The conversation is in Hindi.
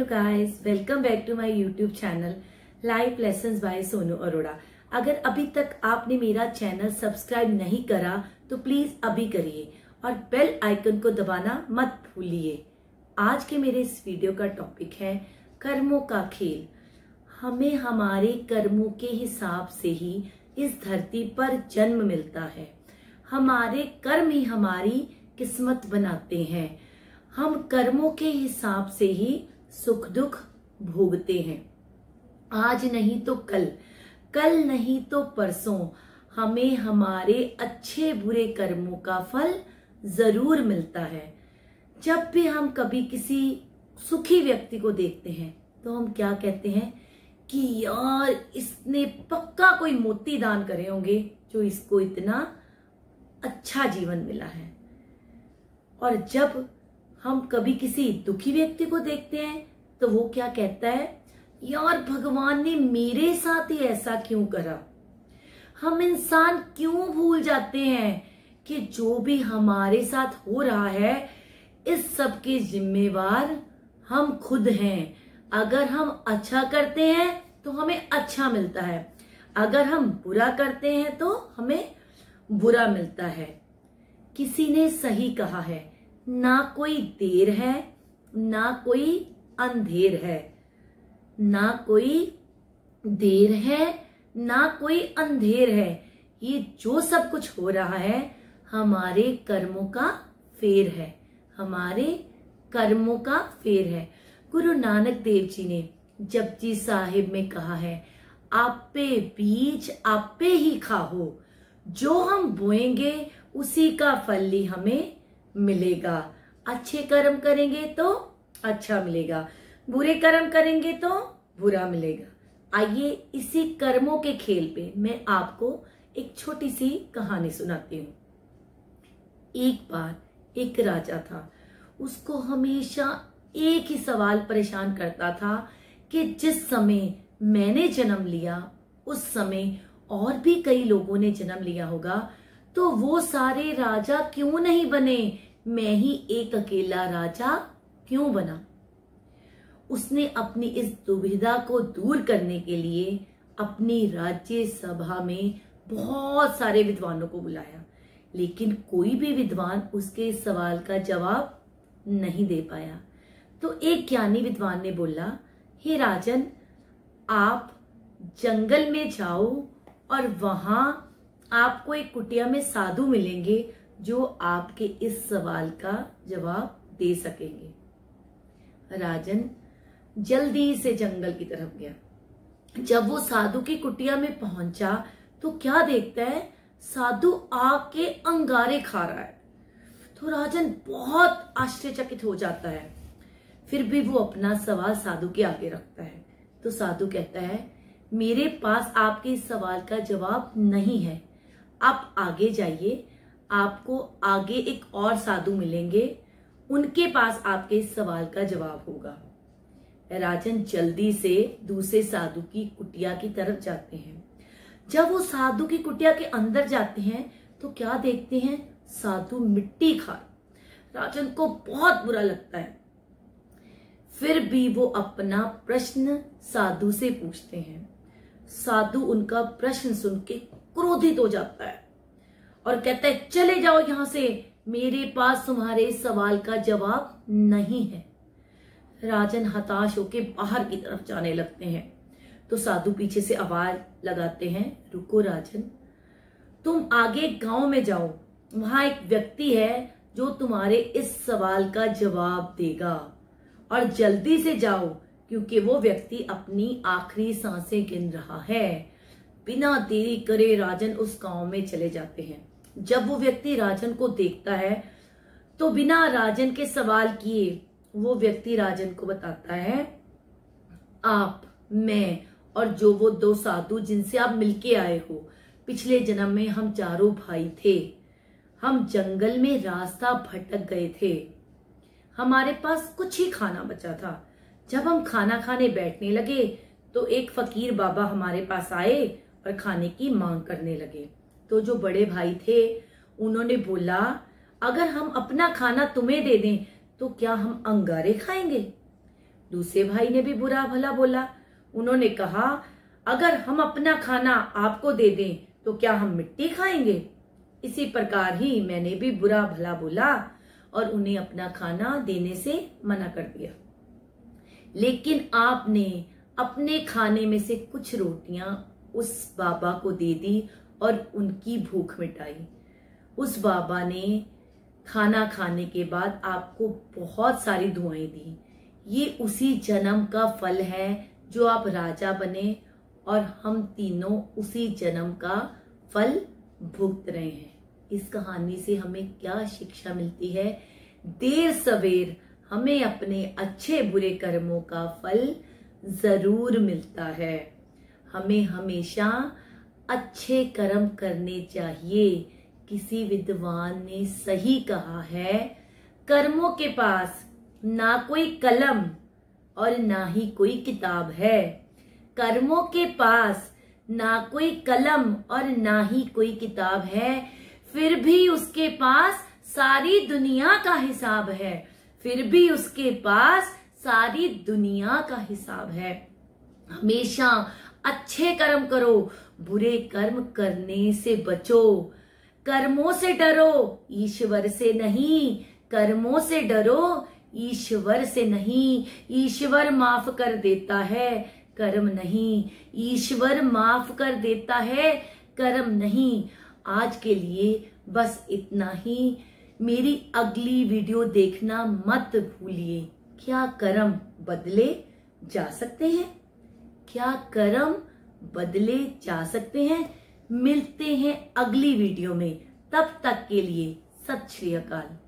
Guys, welcome back to my YouTube channel life lessons by Sonu Arora. अगर अभी तक आपने मेरा चैनल सब्सक्राइब नहीं करा तो प्लीज अभी करिए और बेल आइकन को दबाना मत भूलिए। आज के मेरे इस वीडियो का टॉपिक है कर्मों का खेल। हमें हमारे कर्मों के हिसाब से ही इस धरती पर जन्म मिलता है। हमारे कर्म ही हमारी किस्मत बनाते हैं। हम कर्मों के हिसाब से ही सुख दुख भोगते हैं। आज नहीं तो कल, कल नहीं तो परसों हमें हमारे अच्छे बुरे कर्मों का फल जरूर मिलता है। जब भी हम कभी किसी सुखी व्यक्ति को देखते हैं तो हम क्या कहते हैं कि यार इसने पक्का कोई मोती दान करे होंगे जो इसको इतना अच्छा जीवन मिला है। और जब हम कभी किसी दुखी व्यक्ति को देखते हैं तो वो क्या कहता है, यार भगवान ने मेरे साथ ही ऐसा क्यों करा। हम इंसान क्यों भूल जाते हैं कि जो भी हमारे साथ हो रहा है इस सब के जिम्मेवार हम खुद हैं। अगर हम अच्छा करते हैं तो हमें अच्छा मिलता है, अगर हम बुरा करते हैं तो हमें बुरा मिलता है। किसी ने सही कहा है, ना कोई देर है ना कोई अंधेर है, ना कोई देर है ना कोई अंधेर है। ये जो सब कुछ हो रहा है हमारे कर्मों का फेर है, हमारे कर्मों का फेर है। गुरु नानक देव जी ने जपजी साहिब में कहा है, आपे बीज आपे ही खाओ, जो हम बोएंगे उसी का फल ही हमें मिलेगा। अच्छे कर्म करेंगे तो अच्छा मिलेगा, बुरे कर्म करेंगे तो बुरा मिलेगा। आइए इसी कर्मों के खेल पे मैं आपको एक छोटी सी कहानी सुनाती हूँ। एक बार एक राजा था, उसको हमेशा एक ही सवाल परेशान करता था कि जिस समय मैंने जन्म लिया उस समय और भी कई लोगों ने जन्म लिया होगा, तो वो सारे राजा क्यों नहीं बने, मैं ही एक अकेला राजा क्यों बना। उसने अपनी इस दुविधा को दूर करने के लिए अपनी राज्य सभा में बहुत सारे विद्वानों को बुलाया, लेकिन कोई भी विद्वान उसके सवाल का जवाब नहीं दे पाया। तो एक ज्ञानी विद्वान ने बोला, हे राजन, आप जंगल में जाओ और वहां आपको एक कुटिया में साधु मिलेंगे जो आपके इस सवाल का जवाब दे सकेंगे। राजन जल्दी से जंगल की तरफ गया। जब वो साधु की कुटिया में पहुंचा तो क्या देखता है, साधु आग के अंगारे खा रहा है। तो राजन बहुत आश्चर्यचकित हो जाता है। फिर भी वो अपना सवाल साधु के आगे रखता है। तो साधु कहता है, मेरे पास आपके इस सवाल का जवाब नहीं है, आप आगे जाइए, आपको आगे एक और साधु मिलेंगे, उनके पास आपके इस सवाल का जवाब होगा। राजन जल्दी से दूसरे साधु की कुटिया की तरफ जाते हैं। जब वो साधु की कुटिया के अंदर जाते हैं तो क्या देखते हैं, साधु मिट्टी खा। राजन को बहुत बुरा लगता है। फिर भी वो अपना प्रश्न साधु से पूछते हैं। साधु उनका प्रश्न सुन के क्रोधित हो जाता है और कहता है, चले जाओ यहां से, मेरे पास तुम्हारे सवाल का जवाब नहीं है। राजन हताश होकर बाहर की तरफ जाने लगते हैं। तो साधु पीछे से आवाज लगाते हैं, रुको राजन, तुम आगे गांव में जाओ, वहां एक व्यक्ति है जो तुम्हारे इस सवाल का जवाब देगा, और जल्दी से जाओ क्योंकि वो व्यक्ति अपनी आखिरी सांसें गिन रहा है। बिना देरी करे राजन उस गांव में चले जाते हैं। जब वो व्यक्ति राजन को देखता है तो बिना राजन के सवाल किए वो व्यक्ति राजन को बताता है, आप, मैं और जो वो दो साधु जिनसे आप मिलके आए हो, पिछले जन्म में हम चारों भाई थे। हम जंगल में रास्ता भटक गए थे, हमारे पास कुछ ही खाना बचा था। जब हम खाना खाने बैठने लगे तो एक फकीर बाबा हमारे पास आए और खाने की मांग करने लगे। तो जो बड़े भाई थे उन्होंने बोला, अगर हम अपना खाना तुम्हें दे दें तो क्या हम अंगारे खाएंगे। दूसरे भाई ने भी बुरा भला बोला। उन्होंने कहा, अगर हम अपना खाना आपको दे दें तो क्या हम मिट्टी खाएंगे? इसी प्रकार ही मैंने भी बुरा भला बोला और उन्हें अपना खाना देने से मना कर दिया। लेकिन आपने अपने खाने में से कुछ रोटियां उस बाबा को दे दी और उनकी भूख मिटाई। उस बाबा ने खाना खाने के बाद आपको बहुत सारी दुआएं दी। ये उसी जन्म का फल है जो आप राजा बने और हम तीनों उसी जन्म का फल भुगत रहे हैं। इस कहानी से हमें क्या शिक्षा मिलती है? देर सवेर हमें अपने अच्छे बुरे कर्मों का फल जरूर मिलता है। हमें हमेशा अच्छे कर्म करने चाहिए। किसी विद्वान ने सही कहा है, कर्मों के पास ना कोई कलम और ना ही कोई किताब है। कर्मों के पास ना कोई कलम और ना ही कोई किताब है, फिर भी उसके पास सारी दुनिया का हिसाब है। फिर भी उसके पास सारी दुनिया का हिसाब है। हमेशा अच्छे कर्म करो, बुरे कर्म करने से बचो। कर्मों से डरो, ईश्वर से नहीं। कर्मों से डरो, ईश्वर से नहीं। ईश्वर माफ कर देता है, कर्म नहीं। ईश्वर माफ कर देता है, कर्म नहीं। आज के लिए बस इतना ही। मेरी अगली वीडियो देखना मत भूलिए। क्या कर्म बदले जा सकते हैं? क्या कर्म बदले जा सकते हैं? मिलते हैं अगली वीडियो में। तब तक के लिए सत श्री अकाल।